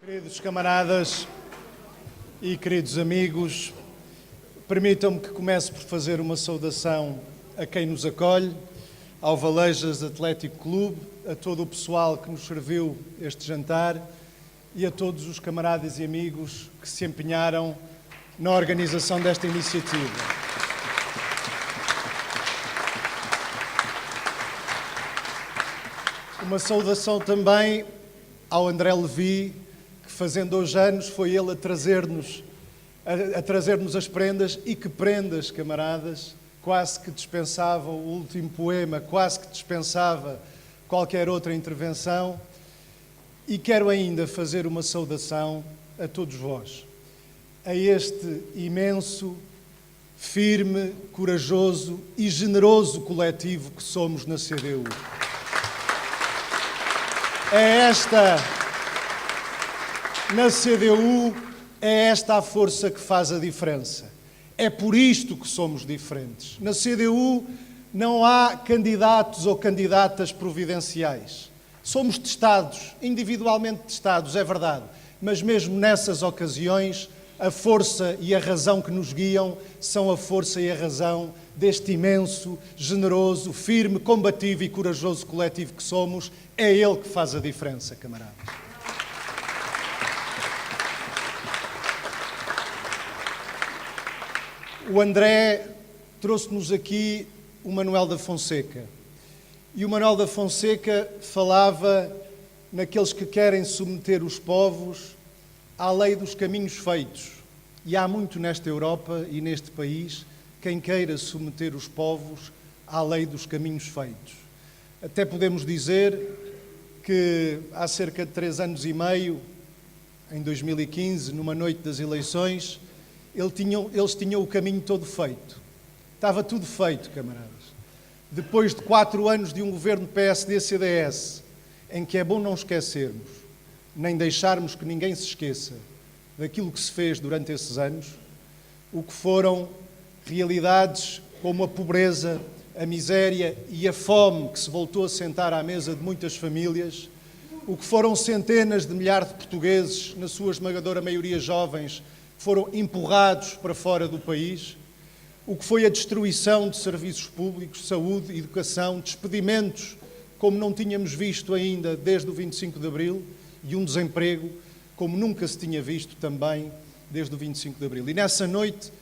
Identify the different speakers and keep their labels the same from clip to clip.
Speaker 1: Queridos camaradas e queridos amigos, permitam-me que comece por fazer uma saudação a quem nos acolhe, ao Valejas Atlético Clube, a todo o pessoal que nos serviu este jantar e a todos os camaradas e amigos que se empenharam na organização desta iniciativa. Uma saudação também ao André Levi, que fazendo hoje anos foi ele a trazer-nos as prendas, e que prendas, camaradas, quase que dispensava o último poema, quase que dispensava qualquer outra intervenção. E quero ainda fazer uma saudação a todos vós, a este imenso, firme, corajoso e generoso coletivo que somos na CDU. Na CDU, é esta a força que faz a diferença. É por isto que somos diferentes. Na CDU não há candidatos ou candidatas providenciais. Somos testados, individualmente testados, é verdade, mas mesmo nessas ocasiões, a força e a razão que nos guiam são a força e a razão deste imenso, generoso, firme, combativo e corajoso coletivo que somos. É ele que faz a diferença, camaradas. O André trouxe-nos aqui o Manuel da Fonseca. E o Manuel da Fonseca falava naqueles que querem submeter os povos à lei dos caminhos feitos. E há muito nesta Europa e neste país quem queira submeter os povos à lei dos caminhos feitos. Até podemos dizer que há cerca de 3 anos e meio, em 2015, numa noite das eleições, eles tinham o caminho todo feito. Estava tudo feito, camaradas. Depois de 4 anos de um governo PSD-CDS, em que é bom não esquecermos, nem deixarmos que ninguém se esqueça daquilo que se fez durante esses anos, o que foram realidades como a pobreza, a miséria e a fome que se voltou a sentar à mesa de muitas famílias, o que foram centenas de milhares de portugueses, na sua esmagadora maioria jovens, foram empurrados para fora do país, o que foi a destruição de serviços públicos, saúde, educação, despedimentos, como não tínhamos visto ainda desde o 25 de Abril, e um desemprego como nunca se tinha visto também desde o 25 de Abril. E nessa noite,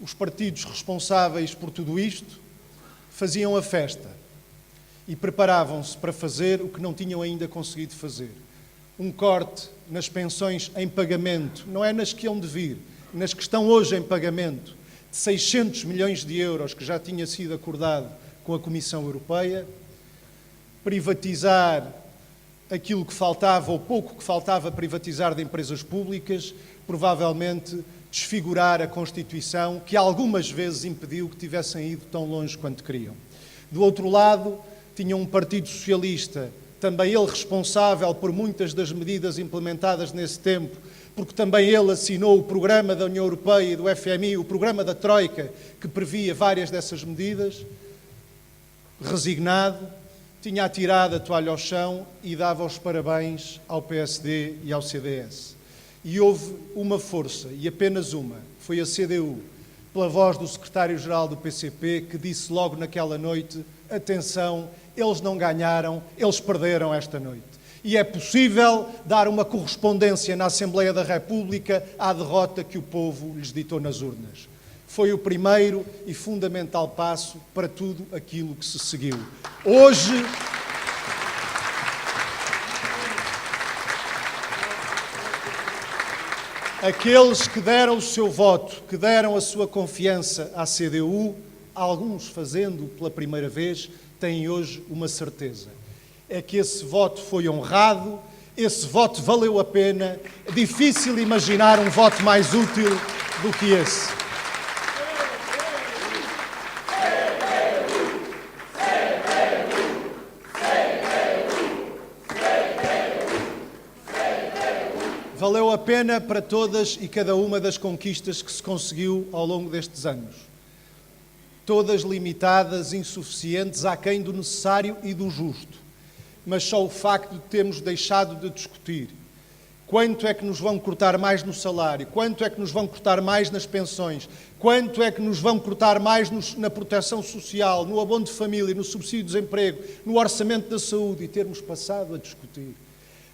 Speaker 1: os partidos responsáveis por tudo isto faziam a festa e preparavam-se para fazer o que não tinham ainda conseguido fazer. Um corte nas pensões em pagamento, não é nas que hão de vir, nas que estão hoje em pagamento, de 600 milhões de euros que já tinha sido acordado com a Comissão Europeia, privatizar aquilo que faltava, ou pouco que faltava privatizar de empresas públicas, provavelmente desfigurar a Constituição, que algumas vezes impediu que tivessem ido tão longe quanto queriam. Do outro lado, tinha um Partido Socialista, também ele responsável por muitas das medidas implementadas nesse tempo, porque também ele assinou o programa da União Europeia e do FMI, o programa da Troika, que previa várias dessas medidas. Resignado, tinha atirado a toalha ao chão e dava os parabéns ao PSD e ao CDS. E houve uma força, e apenas uma, foi a CDU, pela voz do secretário-geral do PCP, que disse logo naquela noite: atenção, eles não ganharam, eles perderam esta noite. E é possível dar uma correspondência na Assembleia da República à derrota que o povo lhes ditou nas urnas. Foi o primeiro e fundamental passo para tudo aquilo que se seguiu. Hoje, aqueles que deram o seu voto, que deram a sua confiança à CDU, alguns fazendo pela primeira vez, têm hoje uma certeza. É que esse voto foi honrado, esse voto valeu a pena. É difícil imaginar um voto mais útil do que esse. Valeu a pena para todas e cada uma das conquistas que se conseguiu ao longo destes anos. Todas limitadas, insuficientes, aquém do necessário e do justo. Mas só o facto de termos deixado de discutir Quanto é que nos vão cortar mais no salário? Quanto é que nos vão cortar mais nas pensões? Quanto é que nos vão cortar mais na proteção social, no abono de família, no subsídio de desemprego, no orçamento da saúde? E termos passado a discutir.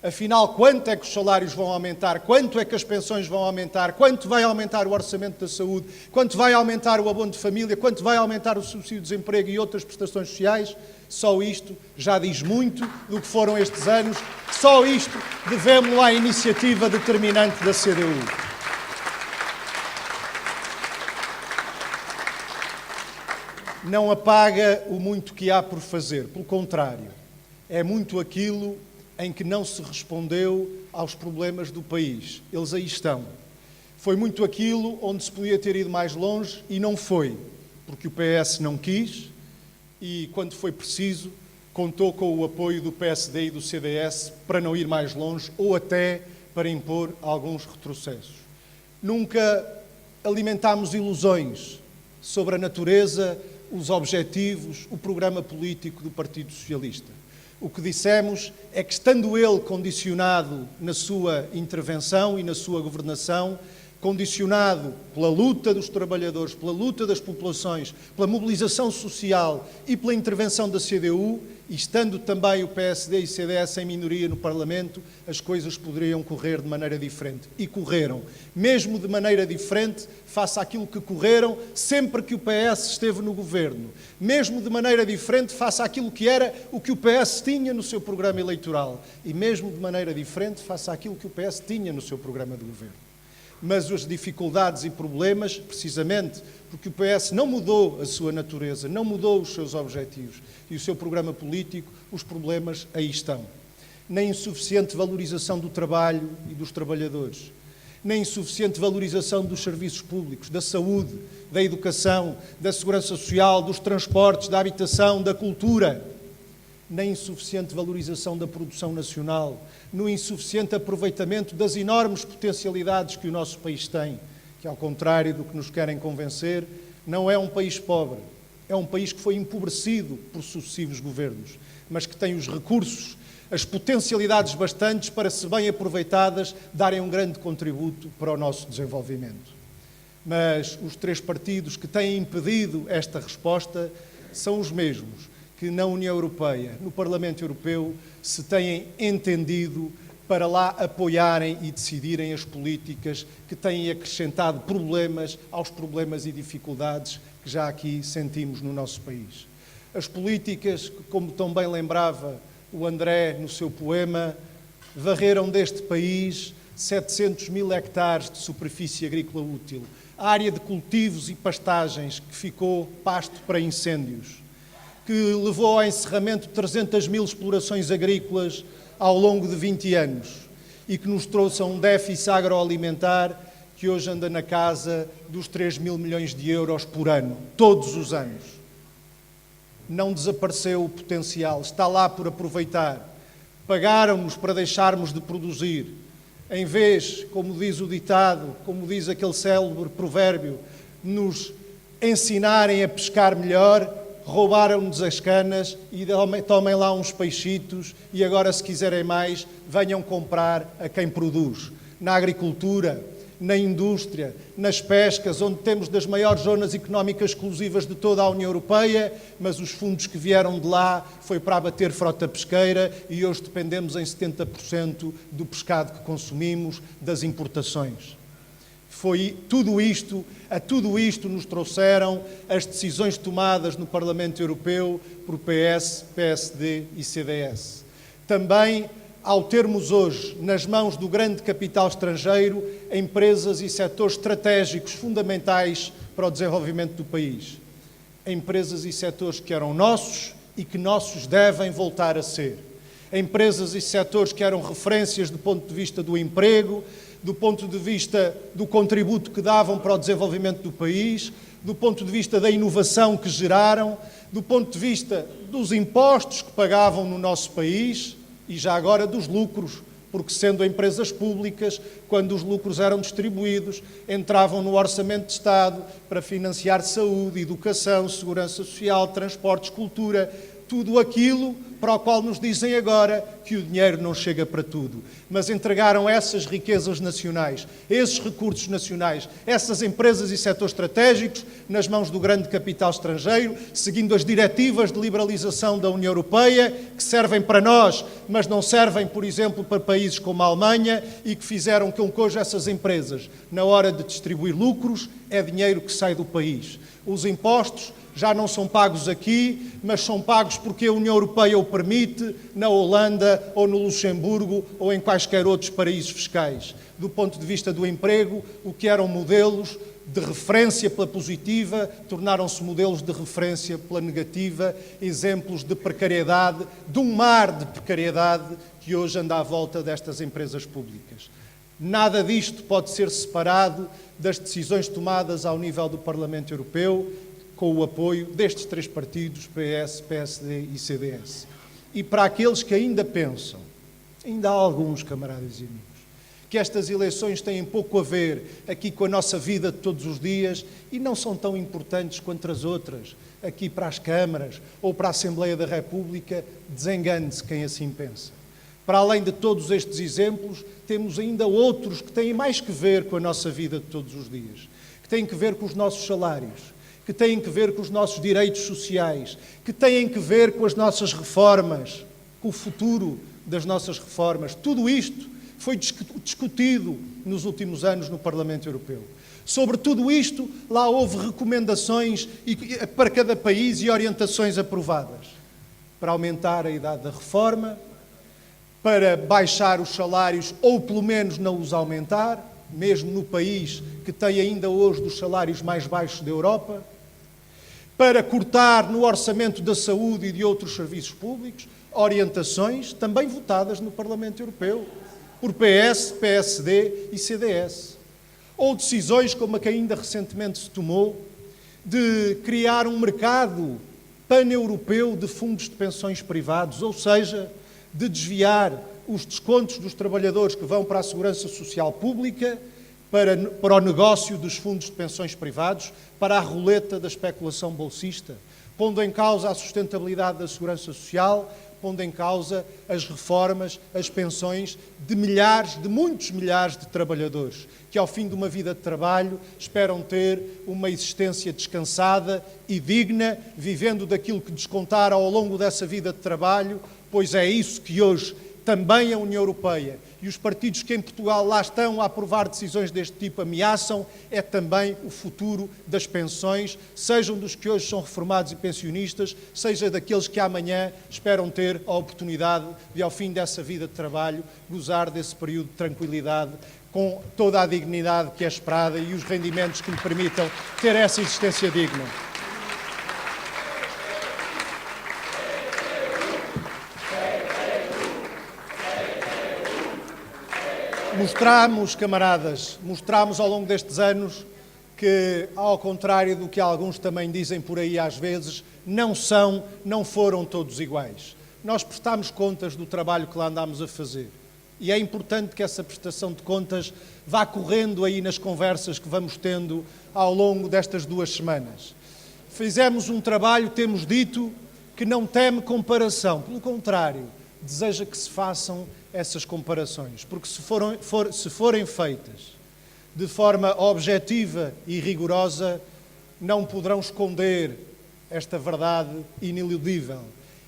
Speaker 1: Afinal, quanto é que os salários vão aumentar? Quanto é que as pensões vão aumentar? Quanto vai aumentar o orçamento da saúde? Quanto vai aumentar o abono de família? Quanto vai aumentar o subsídio de desemprego e outras prestações sociais? Só isto já diz muito do que foram estes anos. Só isto devemos à iniciativa determinante da CDU. Não apaga o muito que há por fazer. Pelo contrário, é muito aquilo em que não se respondeu aos problemas do país. Eles aí estão. Foi muito aquilo onde se podia ter ido mais longe e não foi, porque o PS não quis e, quando foi preciso, contou com o apoio do PSD e do CDS para não ir mais longe ou até para impor alguns retrocessos. Nunca alimentámos ilusões sobre a natureza, os objetivos, o programa político do Partido Socialista. O que dissemos é que, estando ele condicionado na sua intervenção e na sua governação, condicionado pela luta dos trabalhadores, pela luta das populações, pela mobilização social e pela intervenção da CDU, e estando também o PSD e o CDS em minoria no Parlamento, as coisas poderiam correr de maneira diferente. E correram, mesmo de maneira diferente, face àquilo que correram sempre que o PS esteve no governo. Mesmo de maneira diferente, face àquilo que era o que o PS tinha no seu programa eleitoral. E mesmo de maneira diferente, face àquilo que o PS tinha no seu programa de governo. Mas as dificuldades e problemas, precisamente porque o PS não mudou a sua natureza, não mudou os seus objetivos e o seu programa político, os problemas aí estão. Nem insuficiente valorização do trabalho e dos trabalhadores, nem insuficiente valorização dos serviços públicos, da saúde, da educação, da segurança social, dos transportes, da habitação, da cultura, nem insuficiente valorização da produção nacional, no insuficiente aproveitamento das enormes potencialidades que o nosso país tem, que, ao contrário do que nos querem convencer, não é um país pobre, é um país que foi empobrecido por sucessivos governos, mas que tem os recursos, as potencialidades bastantes para, se bem aproveitadas, darem um grande contributo para o nosso desenvolvimento. Mas os três partidos que têm impedido esta resposta são os mesmos que na União Europeia, no Parlamento Europeu, se têm entendido para lá apoiarem e decidirem as políticas que têm acrescentado problemas aos problemas e dificuldades que já aqui sentimos no nosso país. As políticas que, como tão bem lembrava o André no seu poema, varreram deste país 700 mil hectares de superfície agrícola útil, a área de cultivos e pastagens que ficou pasto para incêndios, que levou ao encerramento de 300 mil explorações agrícolas ao longo de 20 anos e que nos trouxe a um déficit agroalimentar que hoje anda na casa dos 3 mil milhões de euros por ano, todos os anos. Não desapareceu o potencial, está lá por aproveitar. Pagaram-nos para deixarmos de produzir. Em vez, como diz o ditado, como diz aquele célebre provérbio, nos ensinarem a pescar melhor, roubaram-nos as canas e tomem lá uns peixitos e agora, se quiserem mais, venham comprar a quem produz. Na agricultura, na indústria, nas pescas, onde temos das maiores zonas económicas exclusivas de toda a União Europeia, mas os fundos que vieram de lá foi para abater frota pesqueira e hoje dependemos em 70% do pescado que consumimos das importações. A tudo isto nos trouxeram as decisões tomadas no Parlamento Europeu por PS, PSD e CDS. Também, ao termos hoje nas mãos do grande capital estrangeiro empresas e setores estratégicos fundamentais para o desenvolvimento do país. Empresas e setores que eram nossos e que nossos devem voltar a ser. Empresas e setores que eram referências do ponto de vista do emprego, do ponto de vista do contributo que davam para o desenvolvimento do país, do ponto de vista da inovação que geraram, do ponto de vista dos impostos que pagavam no nosso país e já agora dos lucros, porque sendo empresas públicas, quando os lucros eram distribuídos, entravam no orçamento de Estado para financiar saúde, educação, segurança social, transportes, cultura, tudo aquilo para o qual nos dizem agora que o dinheiro não chega para tudo. Mas entregaram essas riquezas nacionais, esses recursos nacionais, essas empresas e setores estratégicos nas mãos do grande capital estrangeiro, seguindo as diretivas de liberalização da União Europeia, que servem para nós, mas não servem, por exemplo, para países como a Alemanha, e que fizeram com que hoje essas empresas, na hora de distribuir lucros, é dinheiro que sai do país. Os impostos já não são pagos aqui, mas são pagos porque a União Europeia o permite, na Holanda ou no Luxemburgo ou em quaisquer outros paraísos fiscais. Do ponto de vista do emprego, o que eram modelos de referência pela positiva, tornaram-se modelos de referência pela negativa, exemplos de precariedade, de um mar de precariedade que hoje anda à volta destas empresas públicas. Nada disto pode ser separado das decisões tomadas ao nível do Parlamento Europeu, com o apoio destes três partidos, PS, PSD e CDS. E para aqueles que ainda pensam, ainda há alguns, camaradas e amigos, que estas eleições têm pouco a ver aqui com a nossa vida de todos os dias e não são tão importantes quanto as outras, aqui para as câmaras ou para a Assembleia da República, desengane-se quem assim pensa. Para além de todos estes exemplos, temos ainda outros que têm mais que ver com a nossa vida de todos os dias, que têm que ver com os nossos salários, que têm que ver com os nossos direitos sociais, que têm que ver com as nossas reformas, com o futuro das nossas reformas. Tudo isto foi discutido nos últimos anos no Parlamento Europeu. Sobre tudo isto, lá houve recomendações para cada país e orientações aprovadas. Para aumentar a idade da reforma, para baixar os salários ou pelo menos não os aumentar, mesmo no país que tem ainda hoje dos salários mais baixos da Europa, para cortar no orçamento da saúde e de outros serviços públicos, orientações também votadas no Parlamento Europeu, por PS, PSD e CDS. Ou decisões como a que ainda recentemente se tomou, de criar um mercado pan-europeu de fundos de pensões privados, ou seja, de desviar os descontos dos trabalhadores que vão para a Segurança Social Pública para o negócio dos fundos de pensões privados, para a roleta da especulação bolsista, pondo em causa a sustentabilidade da Segurança Social, pondo em causa as reformas, as pensões de milhares, de muitos milhares de trabalhadores, que ao fim de uma vida de trabalho esperam ter uma existência descansada e digna, vivendo daquilo que descontaram ao longo dessa vida de trabalho, pois é isso que hoje também a União Europeia e os partidos que em Portugal lá estão a aprovar decisões deste tipo ameaçam, é também o futuro das pensões, sejam dos que hoje são reformados e pensionistas, seja daqueles que amanhã esperam ter a oportunidade de, ao fim dessa vida de trabalho, gozar desse período de tranquilidade com toda a dignidade que é esperada e os rendimentos que lhe permitam ter essa existência digna. Mostramos, camaradas, mostramos ao longo destes anos que, ao contrário do que alguns também dizem por aí às vezes, não foram todos iguais. Nós prestámos contas do trabalho que lá andámos a fazer. E é importante que essa prestação de contas vá correndo aí nas conversas que vamos tendo ao longo destas 2 semanas. Fizemos um trabalho, temos dito, que não teme comparação. Pelo contrário, deseja que se façam essas comparações, porque se forem feitas de forma objetiva e rigorosa, não poderão esconder esta verdade ineludível.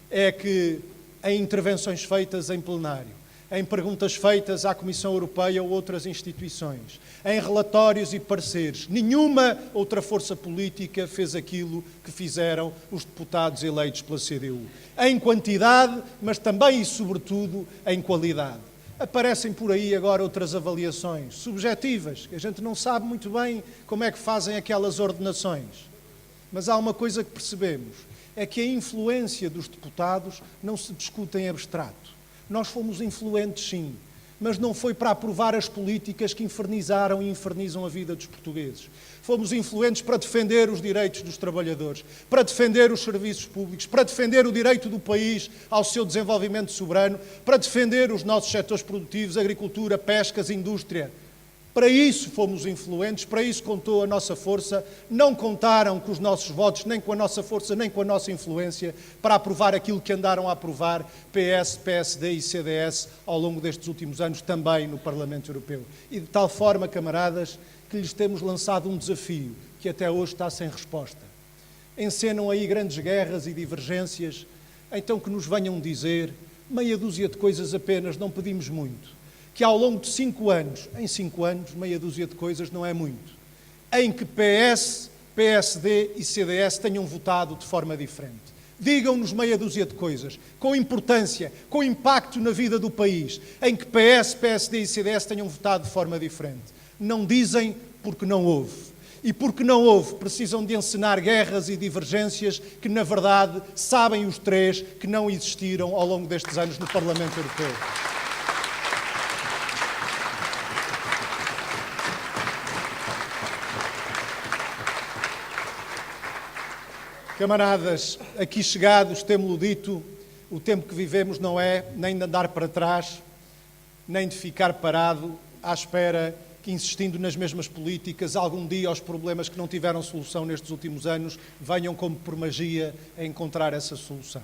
Speaker 1: É que em intervenções feitas em plenário, em perguntas feitas à Comissão Europeia ou outras instituições, em relatórios e pareceres, nenhuma outra força política fez aquilo que fizeram os deputados eleitos pela CDU. Em quantidade, mas também e sobretudo em qualidade. Aparecem por aí agora outras avaliações subjetivas, que a gente não sabe muito bem como é que fazem aquelas ordenações. Mas há uma coisa que percebemos, é que a influência dos deputados não se discute em abstrato. Nós fomos influentes, sim, mas não foi para aprovar as políticas que infernizaram e infernizam a vida dos portugueses. Fomos influentes para defender os direitos dos trabalhadores, para defender os serviços públicos, para defender o direito do país ao seu desenvolvimento soberano, para defender os nossos setores produtivos, agricultura, pescas, indústria. Para isso fomos influentes, para isso contou a nossa força. Não contaram com os nossos votos, nem com a nossa força, nem com a nossa influência, para aprovar aquilo que andaram a aprovar PS, PSD e CDS ao longo destes últimos anos, também no Parlamento Europeu. E de tal forma, camaradas, que lhes temos lançado um desafio que até hoje está sem resposta. Encenam aí grandes guerras e divergências, então que nos venham dizer meia dúzia de coisas apenas, não pedimos muito. Que ao longo de 5 anos, em 5 anos, meia dúzia de coisas não é muito, em que PS, PSD e CDS tenham votado de forma diferente. Digam-nos meia dúzia de coisas, com importância, com impacto na vida do país, em que PS, PSD e CDS tenham votado de forma diferente. Não dizem porque não houve. E porque não houve, precisam de encenar guerras e divergências que, na verdade, sabem os três que não existiram ao longo destes anos no Parlamento Europeu. Camaradas, aqui chegados, temo-lo dito, o tempo que vivemos não é nem de andar para trás, nem de ficar parado à espera que, insistindo nas mesmas políticas, algum dia os problemas que não tiveram solução nestes últimos anos venham como por magia a encontrar essa solução.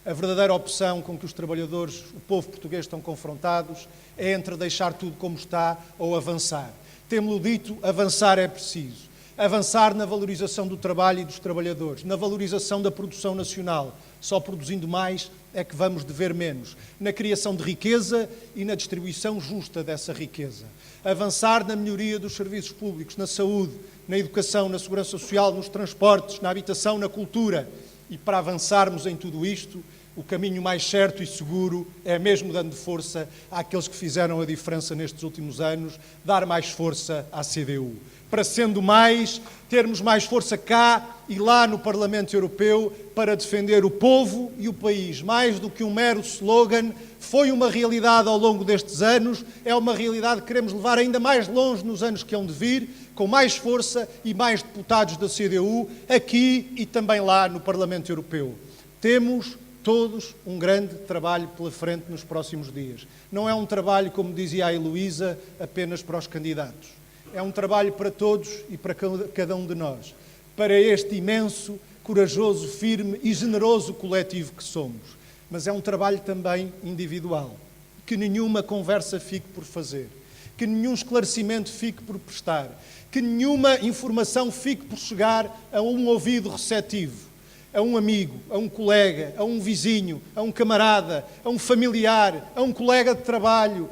Speaker 1: A verdadeira opção com que os trabalhadores, o povo português, estão confrontados é entre deixar tudo como está ou avançar. Temo-lo dito, avançar é preciso. Avançar na valorização do trabalho e dos trabalhadores, na valorização da produção nacional. Só produzindo mais é que vamos dever menos. Na criação de riqueza e na distribuição justa dessa riqueza. Avançar na melhoria dos serviços públicos, na saúde, na educação, na segurança social, nos transportes, na habitação, na cultura. E para avançarmos em tudo isto, o caminho mais certo e seguro é mesmo dando força àqueles que fizeram a diferença nestes últimos anos, dar mais força à CDU. Para sendo mais, termos mais força cá e lá no Parlamento Europeu para defender o povo e o país. Mais do que um mero slogan, foi uma realidade ao longo destes anos, é uma realidade que queremos levar ainda mais longe nos anos que hão de vir, com mais força e mais deputados da CDU, aqui e também lá no Parlamento Europeu. Temos todos um grande trabalho pela frente nos próximos dias. Não é um trabalho, como dizia a Heloísa, apenas para os candidatos. É um trabalho para todos e para cada um de nós. Para este imenso, corajoso, firme e generoso coletivo que somos. Mas é um trabalho também individual. Que nenhuma conversa fique por fazer. Que nenhum esclarecimento fique por prestar. Que nenhuma informação fique por chegar a um ouvido receptivo. A um amigo, a um colega, a um vizinho, a um camarada, a um familiar, a um colega de trabalho,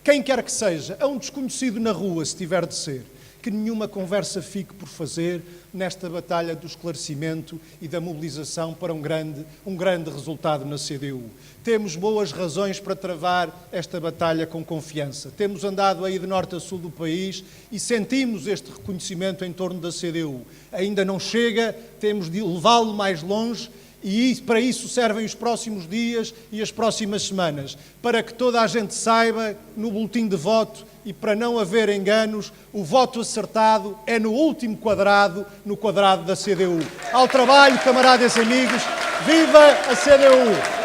Speaker 1: quem quer que seja, a um desconhecido na rua, se tiver de ser. Que nenhuma conversa fique por fazer nesta batalha do esclarecimento e da mobilização para um grande resultado na CDU. Temos boas razões para travar esta batalha com confiança. Temos andado aí de norte a sul do país e sentimos este reconhecimento em torno da CDU. Ainda não chega, temos de levá-lo mais longe. E para isso servem os próximos dias e as próximas semanas, para que toda a gente saiba, no boletim de voto, e para não haver enganos, o voto acertado é no último quadrado, no quadrado da CDU. Ao trabalho, camaradas e amigos, viva a CDU!